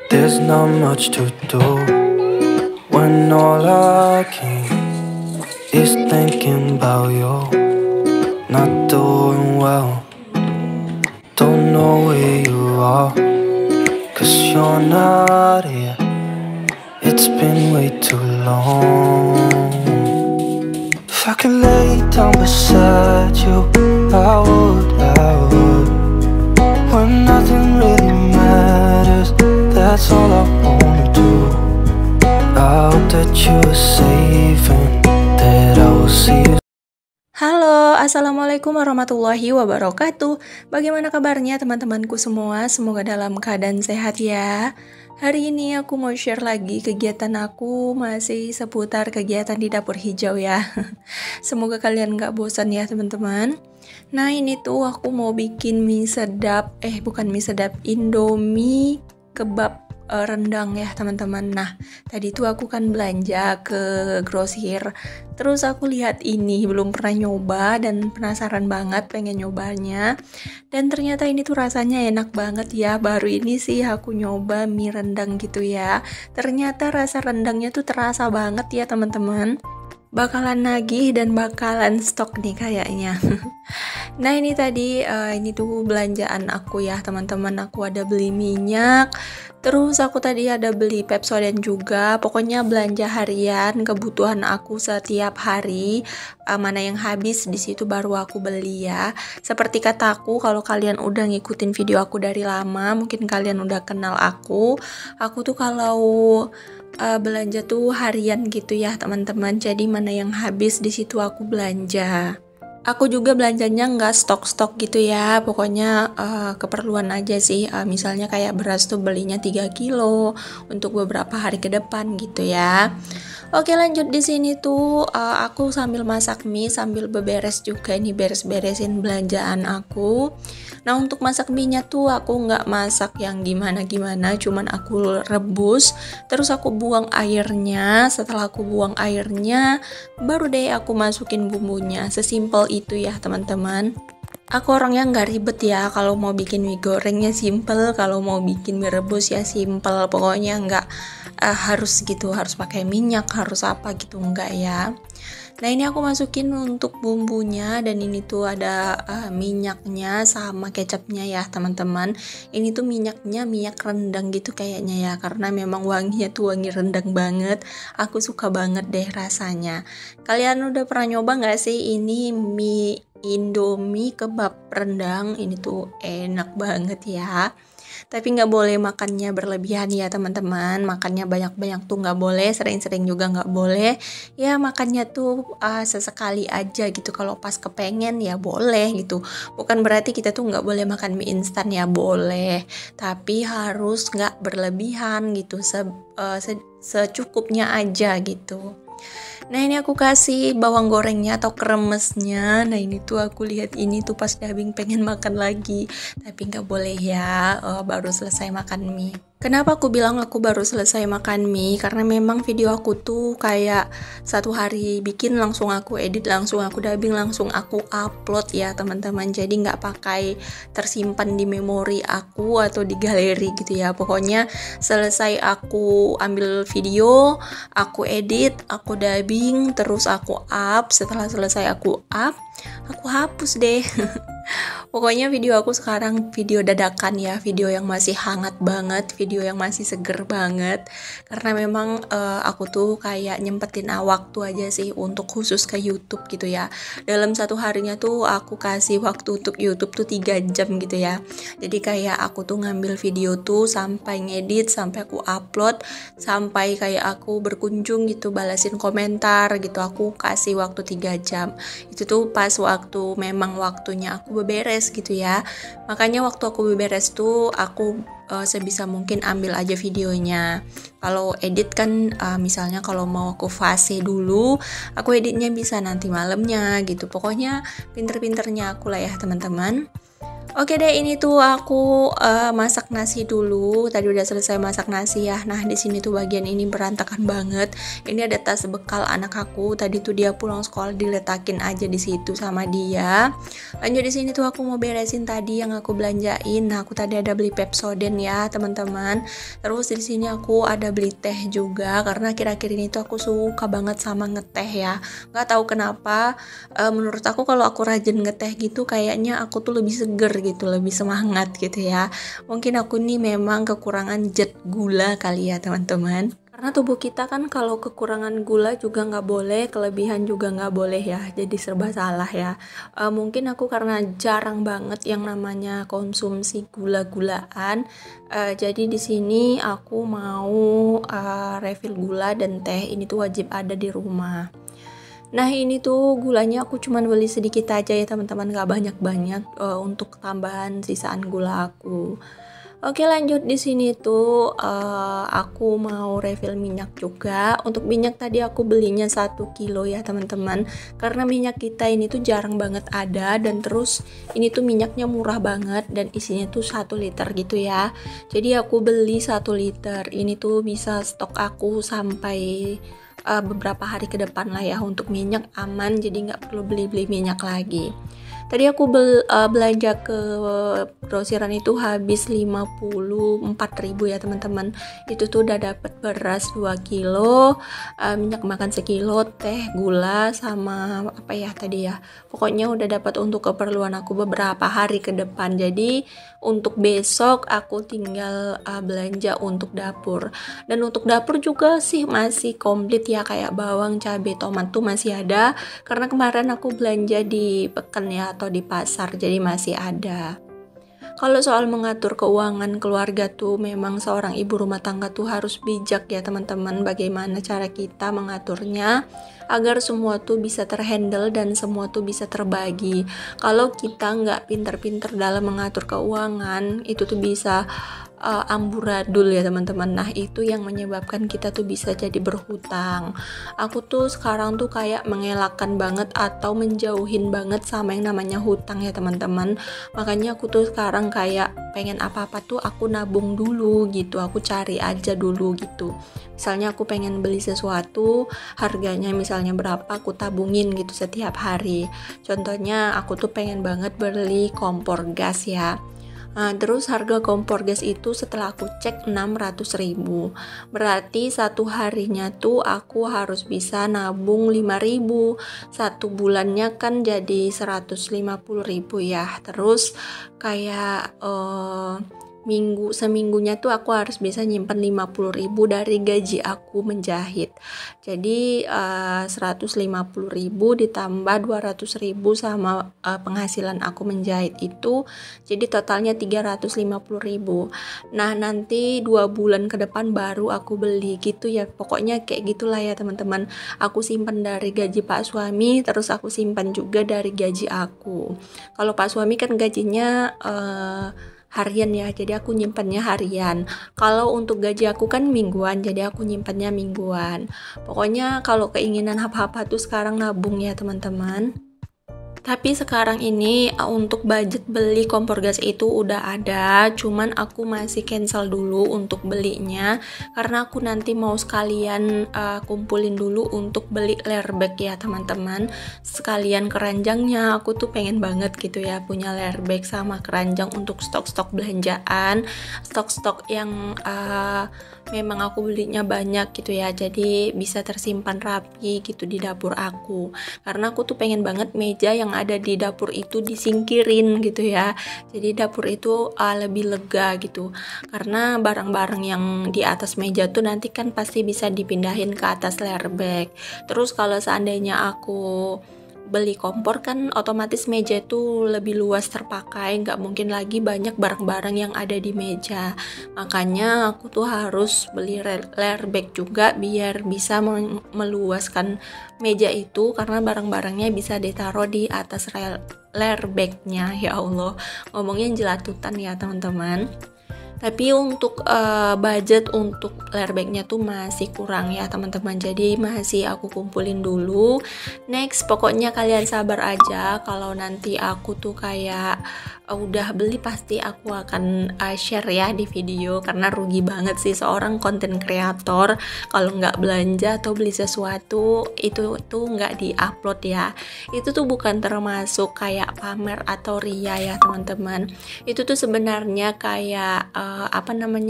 There's not much to do when all I can is thinking about you. Not doing well, don't know where you are, 'cause you're not here. It's been way too long. If I could lay down beside you, I would. When nothing really matters, that's all I wanna do. I hope that you are safe and that I will see you. Halo, Assalamualaikum warahmatullahi wabarakatuh. Bagaimana kabarnya teman-temanku semua? Semoga dalam keadaan sehat ya. Hari ini aku mau share lagi kegiatan aku masih seputar kegiatan di dapur hijau ya. Semoga kalian gak bosan ya teman-teman. Nah ini tuh aku mau bikin mie sedap, Indomie kebab rendang ya teman-teman. Nah tadi tuh aku kan belanja ke grosir, terus aku lihat ini belum pernah nyoba dan penasaran banget pengen nyobanya, dan ternyata ini tuh rasanya enak banget ya. Baru ini sih aku nyoba mie rendang gitu ya, ternyata rasa rendangnya tuh terasa banget ya teman-teman. Bakalan nagih dan bakalan stok nih kayaknya. Nah ini tadi ini tuh belanjaan aku ya teman-teman. Aku ada beli minyak, terus aku tadi ada beli Pepsodent juga. Pokoknya belanja harian kebutuhan aku setiap hari, mana yang habis di situ baru aku beli ya. Seperti kataku, kalau kalian udah ngikutin video aku dari lama, mungkin kalian udah kenal aku. Aku tuh kalau belanja tuh harian gitu ya teman-teman. Jadi mana yang habis di situ aku belanja. Aku juga belanjanya nggak stok-stok gitu ya. Pokoknya keperluan aja sih. Misalnya kayak beras tuh belinya 3 kilo untuk beberapa hari ke depan gitu ya. Oke lanjut, di sini tuh aku sambil masak mie sambil beberes juga, ini beres-beresin belanjaan aku. Nah untuk masak mie-nya tuh aku nggak masak yang gimana-gimana, cuman aku rebus terus aku buang airnya. Setelah aku buang airnya baru deh aku masukin bumbunya. Sesimpel itu ya teman-teman. Aku orangnya nggak ribet ya, kalau mau bikin mie gorengnya simple, kalau mau bikin mie rebus ya simple. Pokoknya nggak harus gitu, harus pakai minyak, harus apa gitu, enggak ya. Nah ini aku masukin untuk bumbunya, dan ini tuh ada minyaknya sama kecapnya ya teman-teman. Ini tuh minyaknya minyak rendang gitu kayaknya ya, karena memang wanginya tuh wangi rendang banget. Aku suka banget deh rasanya. Kalian udah pernah nyoba nggak sih ini mie Indomie kebab rendang? Ini tuh enak banget ya. Tapi nggak boleh makannya berlebihan ya teman-teman. Makannya banyak-banyak tuh nggak boleh, sering-sering juga nggak boleh. Ya makannya tuh sesekali aja gitu. Kalau pas kepengen ya boleh gitu. Bukan berarti kita tuh nggak boleh makan mie instan ya, boleh. Tapi harus nggak berlebihan gitu. Secukupnya aja gitu. Nah ini aku kasih bawang gorengnya atau kremesnya. Nah ini tuh aku lihat ini tuh pas dubbing pengen makan lagi, tapi nggak boleh ya, baru selesai makan mie. Kenapa aku bilang aku baru selesai makan mie? Karena memang video aku tuh kayak satu hari bikin langsung aku edit, langsung aku dubbing, langsung aku upload ya teman-teman. Jadi nggak pakai tersimpan di memori aku atau di galeri gitu ya. Pokoknya selesai aku ambil video, aku edit, aku dubbing, terus aku up. Setelah selesai aku up, aku hapus deh. Pokoknya video aku sekarang video dadakan ya, video yang masih hangat banget, video yang masih seger banget. Karena memang aku tuh kayak nyempetin waktu aja sih untuk khusus ke YouTube gitu ya. Dalam satu harinya tuh aku kasih waktu untuk YouTube tuh 3 jam gitu ya. Jadi kayak aku tuh ngambil video tuh sampai ngedit, sampai aku upload, sampai kayak aku berkunjung gitu, balasin komentar gitu. Aku kasih waktu 3 jam. Itu tuh pas waktu memang waktunya aku beberes gitu ya. Makanya waktu aku beberes tuh aku sebisa mungkin ambil aja videonya. Kalau edit kan misalnya kalau mau aku fase dulu, aku editnya bisa nanti malamnya gitu. Pokoknya pinter-pinternya aku lah ya teman-teman. Oke deh, ini tuh aku masak nasi dulu. Tadi udah selesai masak nasi ya. Nah, di sini tuh bagian ini berantakan banget. Ini ada tas bekal anak aku. Tadi tuh dia pulang sekolah diletakin aja di situ sama dia. Lanjut di sini tuh aku mau beresin tadi yang aku belanjain. Nah, aku tadi ada beli Pepsodent ya, teman-teman. Terus di sini aku ada beli teh juga karena kira-kira ini tuh aku suka banget sama ngeteh ya. Nggak tahu kenapa, menurut aku kalau aku rajin ngeteh gitu kayaknya aku tuh lebih seger gitu, lebih semangat gitu ya. Mungkin aku nih memang kekurangan zat gula kali ya teman-teman. Karena tubuh kita kan kalau kekurangan gula juga nggak boleh, kelebihan juga nggak boleh ya. Jadi serba salah ya. Mungkin aku karena jarang banget yang namanya konsumsi gula-gulaan. Jadi di sini aku mau refill gula dan teh ini tuh wajib ada di rumah. Nah ini tuh gulanya aku cuman beli sedikit aja ya teman-teman, gak banyak-banyak untuk tambahan sisaan gula aku. Oke lanjut di sini tuh aku mau refill minyak juga. Untuk minyak tadi aku belinya 1 kilo ya teman-teman. Karena minyak kita ini tuh jarang banget ada dan terus ini tuh minyaknya murah banget dan isinya tuh 1 liter gitu ya. Jadi aku beli 1 liter. Ini tuh bisa stok aku sampai beberapa hari ke depan lah ya, untuk minyak aman, jadi nggak perlu beli-beli minyak lagi. Tadi aku belanja ke grosiran itu habis 54.000 ya teman-teman. Itu tuh udah dapat beras 2 kilo, minyak makan sekilo, teh, gula, sama apa ya tadi ya. Pokoknya udah dapat untuk keperluan aku beberapa hari ke depan. Jadi untuk besok aku tinggal belanja untuk dapur. Dan untuk dapur juga sih masih komplit ya, kayak bawang, cabai, tomat tuh masih ada. Karena kemarin aku belanja di Pekan ya, atau di pasar, jadi masih ada. Kalau soal mengatur keuangan keluarga tuh memang seorang ibu rumah tangga tuh harus bijak ya teman-teman, bagaimana cara kita mengaturnya agar semua tuh bisa terhandle dan semua tuh bisa terbagi. Kalau kita nggak pinter-pinter dalam mengatur keuangan, itu tuh bisa amburadul ya teman-teman. Nah itu yang menyebabkan kita tuh bisa jadi berhutang. Aku tuh sekarang tuh kayak mengelakkan banget atau menjauhin banget sama yang namanya hutang ya teman-teman. Makanya aku tuh sekarang kayak pengen apa-apa tuh aku nabung dulu gitu, aku cari aja dulu gitu. Misalnya aku pengen beli sesuatu, harganya misalnya berapa, aku tabungin gitu setiap hari. Contohnya aku tuh pengen banget beli kompor gas ya. Nah, terus harga kompor gas itu setelah aku cek 600.000. Berarti satu harinya tuh aku harus bisa nabung 5.000. Satu bulannya kan jadi 150.000 ya. Terus kayak seminggunya tuh aku harus bisa nyimpen 50.000 dari gaji aku menjahit. Jadi 150.000 ditambah 200.000 sama penghasilan aku menjahit itu, jadi totalnya 350.000. Nah nanti 2 bulan ke depan baru aku beli gitu ya. Pokoknya kayak gitulah ya teman-teman. Aku simpan dari gaji Pak suami, terus aku simpan juga dari gaji aku. Kalau Pak suami kan gajinya harian ya, jadi aku nyimpennya harian. Kalau untuk gaji aku kan mingguan, jadi aku nyimpennya mingguan. Pokoknya kalau keinginan apa-apa tuh sekarang nabung ya teman-teman. Tapi sekarang ini untuk budget beli kompor gas itu udah ada, cuman aku masih cancel dulu untuk belinya karena aku nanti mau sekalian kumpulin dulu untuk beli layer bag ya teman-teman. Sekalian keranjangnya, aku tuh pengen banget gitu ya punya layer bag sama keranjang untuk stok-stok belanjaan, stok-stok yang memang aku belinya banyak gitu ya, jadi bisa tersimpan rapi gitu di dapur aku. Karena aku tuh pengen banget meja yang ada di dapur itu disingkirin gitu ya, jadi dapur itu lebih lega gitu. Karena barang-barang yang di atas meja tuh nanti kan pasti bisa dipindahin ke atas layer bag. Terus kalau seandainya aku beli kompor kan otomatis meja itu lebih luas terpakai, nggak mungkin lagi banyak barang-barang yang ada di meja. Makanya aku tuh harus beli layer bag juga biar bisa meluaskan meja itu, karena barang-barangnya bisa ditaruh di atas layer bagnya. Ya Allah, ngomongnya jelatutan ya teman-teman. Tapi untuk budget untuk layer bagnya tuh masih kurang ya teman-teman, jadi masih aku kumpulin dulu. Next, pokoknya kalian sabar aja, kalau nanti aku tuh kayak udah beli pasti aku akan share ya di video, karena rugi banget sih seorang konten kreator kalau nggak belanja atau beli sesuatu itu tuh nggak di-upload ya. Itu tuh bukan termasuk kayak pamer atau ria ya teman-teman, itu tuh sebenarnya kayak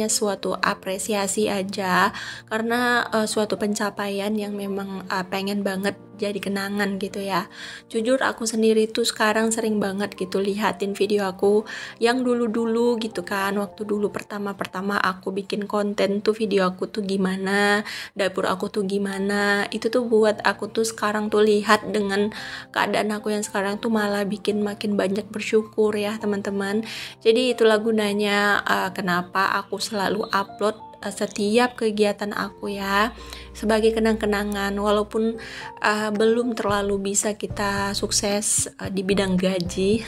suatu apresiasi aja, karena suatu pencapaian yang memang pengen banget jadi kenangan gitu ya. Jujur aku sendiri tuh sekarang sering banget gitu lihatin video aku yang dulu-dulu gitu kan, waktu dulu pertama-pertama aku bikin konten tuh, video aku tuh gimana, dapur aku tuh gimana, itu tuh buat aku tuh sekarang tuh lihat dengan keadaan aku yang sekarang tuh malah bikin makin banyak bersyukur ya teman-teman. Jadi itulah gunanya kenapa aku selalu upload setiap kegiatan aku ya, sebagai kenang-kenangan, walaupun belum terlalu bisa kita sukses di bidang gaji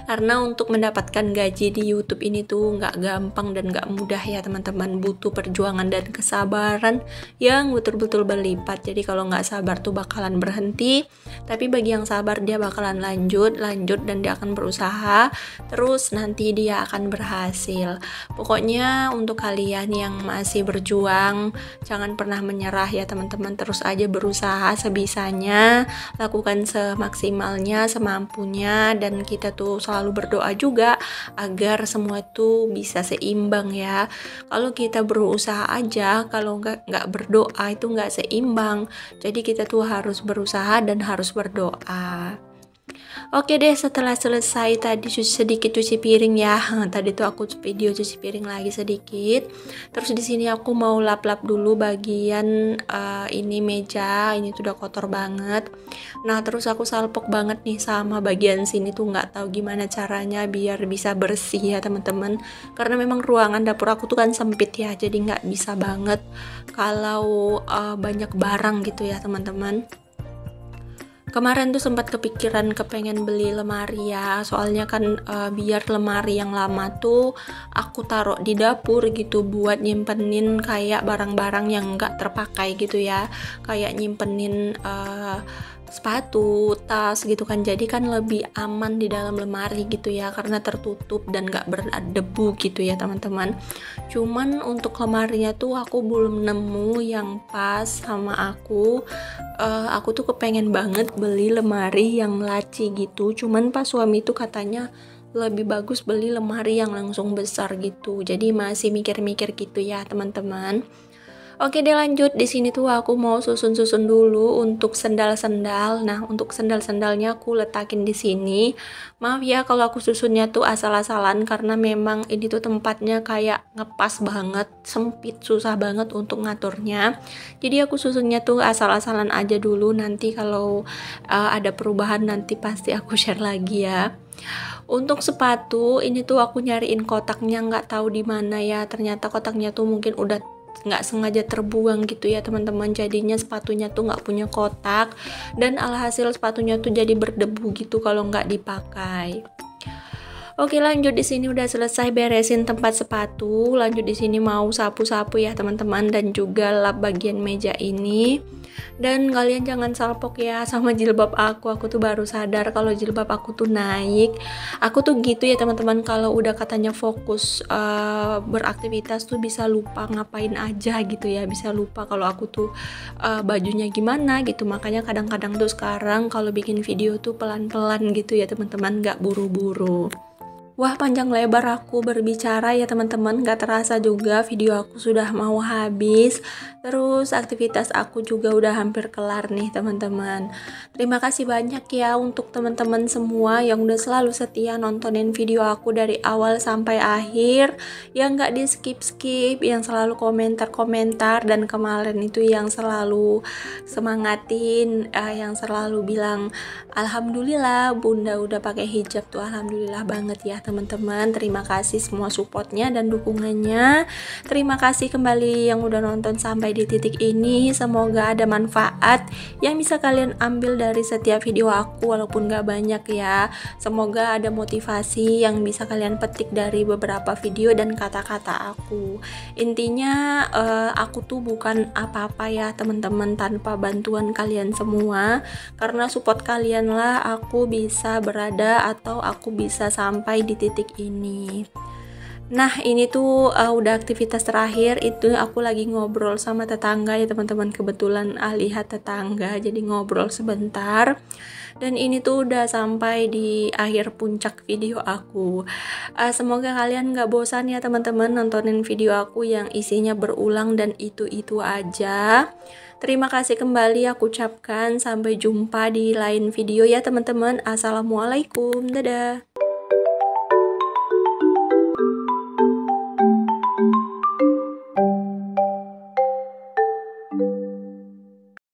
karena untuk mendapatkan gaji di YouTube ini tuh nggak gampang dan nggak mudah ya teman-teman, butuh perjuangan dan kesabaran yang betul-betul berlipat. Jadi kalau nggak sabar tuh bakalan berhenti, tapi bagi yang sabar dia bakalan lanjut dan dia akan berusaha terus, nanti dia akan berhasil. Pokoknya untuk kalian yang masih berjuang, jangan pernah menyerah ya teman-teman, terus aja berusaha sebisanya, lakukan semaksimalnya, semampunya, dan kita tuh selalu berdoa juga agar semua tuh bisa seimbang ya. Kalau kita berusaha aja, kalau nggak berdoa itu nggak seimbang, jadi kita tuh harus berusaha dan harus berdoa. Oke deh, setelah selesai tadi sedikit cuci piring ya. Tadi tuh aku video cuci piring lagi sedikit. Terus di sini aku mau lap-lap dulu bagian ini meja. Ini tuh udah kotor banget. Nah, terus aku salpok banget nih sama bagian sini tuh, nggak tahu gimana caranya biar bisa bersih ya teman-teman. Karena memang ruangan dapur aku tuh kan sempit ya, jadi nggak bisa banget kalau banyak barang gitu ya teman-teman. Kemarin tuh sempat kepikiran kepengen beli lemari ya, soalnya kan biar lemari yang lama tuh aku taruh di dapur gitu buat nyimpenin kayak barang-barang yang nggak terpakai gitu ya, kayak nyimpenin sepatu, tas gitu kan, jadi kan lebih aman di dalam lemari gitu ya, karena tertutup dan gak berdebu gitu ya teman-teman. Cuman untuk lemarinya tuh aku belum nemu yang pas sama aku. Aku tuh kepengen banget beli lemari yang laci gitu, cuman pas suami tuh katanya lebih bagus beli lemari yang langsung besar gitu, jadi masih mikir-mikir gitu ya teman-teman. Oke deh, lanjut. Di sini tuh aku mau susun-susun dulu untuk sendal-sendal. Nah, untuk sendal-sendalnya aku letakin di sini. Maaf ya kalau aku susunnya tuh asal-asalan, karena memang ini tuh tempatnya kayak ngepas banget, sempit, susah banget untuk ngaturnya. Jadi aku susunnya tuh asal-asalan aja dulu. Nanti kalau ada perubahan nanti pasti aku share lagi ya. Untuk sepatu ini tuh aku nyariin kotaknya, nggak tahu di mana ya. Ternyata kotaknya tuh mungkin udah nggak sengaja terbuang gitu ya teman-teman, jadinya sepatunya tuh nggak punya kotak, dan alhasil sepatunya tuh jadi berdebu gitu kalau nggak dipakai. Oke, lanjut. Di sini udah selesai beresin tempat sepatu. Lanjut di sini mau sapu-sapu ya teman-teman, dan juga lap bagian meja ini. Dan kalian jangan salpok ya sama jilbab aku. Aku tuh baru sadar kalau jilbab aku tuh naik. Aku tuh gitu ya teman-teman, kalau udah katanya fokus beraktivitas tuh bisa lupa ngapain aja gitu ya, bisa lupa kalau aku tuh bajunya gimana gitu. Makanya kadang-kadang tuh sekarang kalau bikin video tuh pelan-pelan gitu ya teman-teman, gak buru-buru. Wah, panjang lebar aku berbicara ya teman-teman, gak terasa juga video aku sudah mau habis. Terus aktivitas aku juga udah hampir kelar nih teman-teman. Terima kasih banyak ya untuk teman-teman semua yang udah selalu setia nontonin video aku dari awal sampai akhir, yang gak di skip-skip, yang selalu komentar-komentar, dan kemarin itu yang selalu semangatin, yang selalu bilang alhamdulillah bunda udah pakai hijab tuh, alhamdulillah banget ya teman-teman. Terima kasih semua supportnya dan dukungannya. Terima kasih kembali yang udah nonton sampai di titik ini. Semoga ada manfaat yang bisa kalian ambil dari setiap video aku, walaupun gak banyak ya. Semoga ada motivasi yang bisa kalian petik dari beberapa video dan kata-kata aku. Intinya aku tuh bukan apa-apa ya teman-teman tanpa bantuan kalian semua, karena support kalian lah aku bisa berada atau aku bisa sampai di titik ini. Nah ini tuh udah aktivitas terakhir, itu aku lagi ngobrol sama tetangga ya teman-teman. Kebetulan lihat tetangga jadi ngobrol sebentar. Dan ini tuh udah sampai di akhir puncak video aku. Semoga kalian gak bosan ya teman-teman nontonin video aku yang isinya berulang dan itu-itu aja. Terima kasih kembali aku ucapkan. Sampai jumpa di lain video ya teman-teman. Assalamualaikum, dadah.